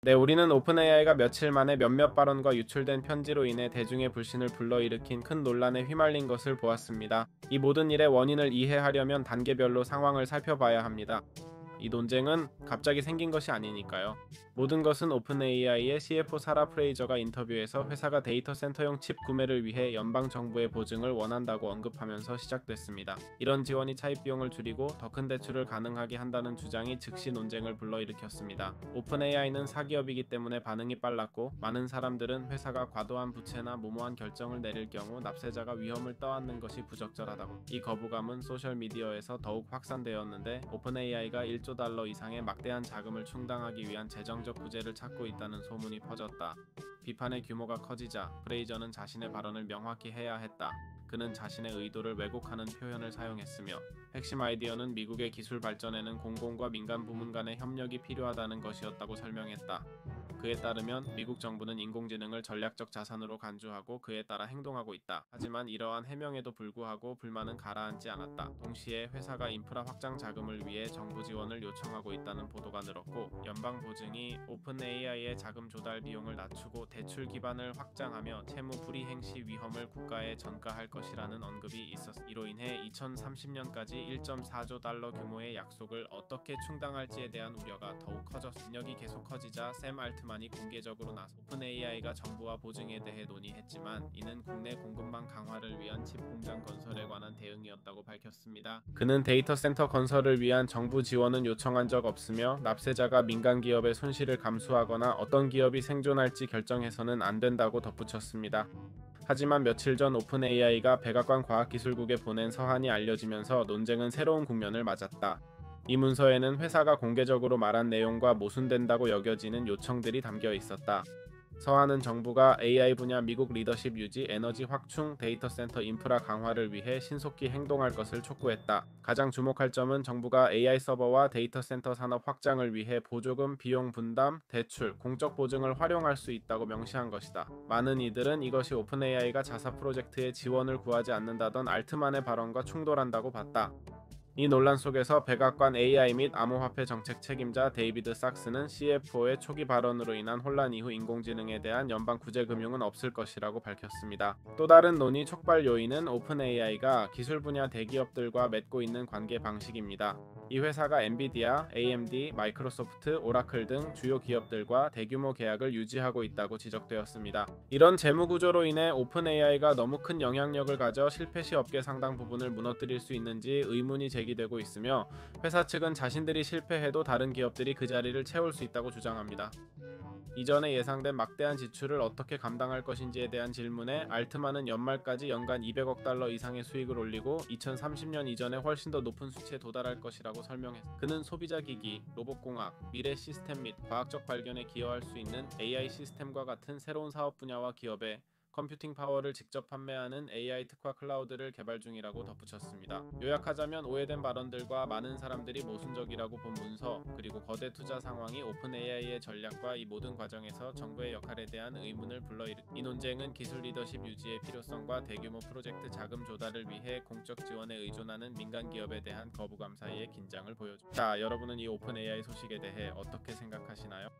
네, 우리는 오픈AI가 며칠 만에 몇몇 발언과 유출된 편지로 인해 대중의 불신을 불러일으킨 큰 논란에 휘말린 것을 보았습니다. 이 모든 일의 원인을 이해하려면 단계별로 상황을 살펴봐야 합니다. 이 논쟁은 갑자기 생긴 것이 아니니까요. 모든 것은 오픈AI의 CFO 사라 프레이저가 인터뷰에서 회사가 데이터 센터용 칩 구매를 위해 연방 정부의 보증을 원한다고 언급하면서 시작됐습니다. 이런 지원이 차입 비용을 줄이고 더 큰 대출을 가능하게 한다는 주장이 즉시 논쟁을 불러일으켰습니다. 오픈AI는 사기업이기 때문에 반응이 빨랐고, 많은 사람들은 회사가 과도한 부채나 무모한 결정을 내릴 경우 납세자가 위험을 떠안는 것이 부적절하다고. 이 거부감은 소셜미디어에서 더욱 확산되었는데, 오픈AI가 1조 달러 이상의 막대한 자금을 충당하기 위한 재정적 구제를 찾고 있다는 소문이 퍼졌다. 비판의 규모가 커지자 프레이저는 자신의 발언을 명확히 해야 했다. 그는 자신의 의도를 왜곡하는 표현을 사용했으며, 핵심 아이디어는 미국의 기술 발전에는 공공과 민간 부문 간의 협력이 필요하다는 것이었다고 설명했다. 그에 따르면 미국 정부는 인공지능을 전략적 자산으로 간주하고 그에 따라 행동하고 있다. 하지만 이러한 해명에도 불구하고 불만은 가라앉지 않았다. 동시에 회사가 인프라 확장 자금을 위해 정부 지원을 요청하고 있다는 보도가 늘었고, 연방 보증이 오픈AI의 자금 조달 비용을 낮추고 대출 기반을 확장하며 채무 불이행 시 위험을 국가에 전가할 것이라는 언급이 있었다. 이로 인해 2030년까지 1.4조 달러 규모의 약속을 어떻게 충당할지에 대한 우려가 더욱 커졌다. 진역이 계속 커지자 샘 알트만이 공개적으로 나서 오픈AI가 정부와 보증에 대해 논의했지만 이는 국내 공급망 강화를 위한 칩 공장 건설에 관한 대응이었다고 밝혔습니다. 그는 데이터 센터 건설을 위한 정부 지원은 요청한 적 없으며, 납세자가 민간 기업의 손실을 감수하거나 어떤 기업이 생존할지 결정해서는 안 된다고 덧붙였습니다. 하지만 며칠 전 오픈AI가 백악관 과학기술국에 보낸 서한이 알려지면서 논쟁은 새로운 국면을 맞았다. 이 문서에는 회사가 공개적으로 말한 내용과 모순된다고 여겨지는 요청들이 담겨 있었다. 서한은 정부가 AI 분야 미국 리더십 유지, 에너지 확충, 데이터 센터 인프라 강화를 위해 신속히 행동할 것을 촉구했다. 가장 주목할 점은 정부가 AI 서버와 데이터 센터 산업 확장을 위해 보조금, 비용 분담, 대출, 공적 보증을 활용할 수 있다고 명시한 것이다. 많은 이들은 이것이 오픈AI가 자사 프로젝트에 지원을 구하지 않는다던 알트만의 발언과 충돌한다고 봤다. 이 논란 속에서 백악관 AI 및 암호화폐 정책 책임자 데이비드 sak스는 CFO의 초기 발언으로 인한 혼란 이후 인공지능에 대한 연방 구제 금융은 없을 것이라고 밝혔습니다. 또 다른 논의 촉발 요인은 오픈AI가 기술 분야 대기업들과 맺고 있는 관계 방식입니다. 이 회사가 엔비디아, AMD, 마이크로소프트, 오라클 등 주요 기업들과 대규모 계약을 유지하고 있다고 지적되었습니다. 이런 재무 구조로 인해 오픈AI가 너무 큰 영향력을 가져 실패 시 업계 상당 부분을 무너뜨릴 수 있는지 의문이 제기되고 있으며, 회사 측은 자신들이 실패해도 다른 기업들이 그 자리를 채울 수 있다고 주장합니다. 이전에 예상된 막대한 지출을 어떻게 감당할 것인지에 대한 질문에 알트만은 연말까지 연간 200억 달러 이상의 수익을 올리고 2030년 이전에 훨씬 더 높은 수치에 도달할 것이라고 설명했습니다. 그는 소비자 기기, 로봇공학, 미래 시스템 및 과학적 발견에 기여할 수 있는 AI 시스템과 같은 새로운 사업 분야와 기업에 컴퓨팅 파워를 직접 판매하는 AI 특화 클라우드를 개발 중이라고 덧붙였습니다. 요약하자면 오해된 발언들과 많은 사람들이 모순적이라고 본 문서, 그리고 거대 투자 상황이 오픈AI의 전략과 이 모든 과정에서 정부의 역할에 대한 의문을 불러일으켰다. 이 논쟁은 기술 리더십 유지의 필요성과 대규모 프로젝트 자금 조달을 위해 공적 지원에 의존하는 민간 기업에 대한 거부감 사이의 긴장을 보여줍니다. 자, 여러분은 이 오픈AI 소식에 대해 어떻게 생각하시나요?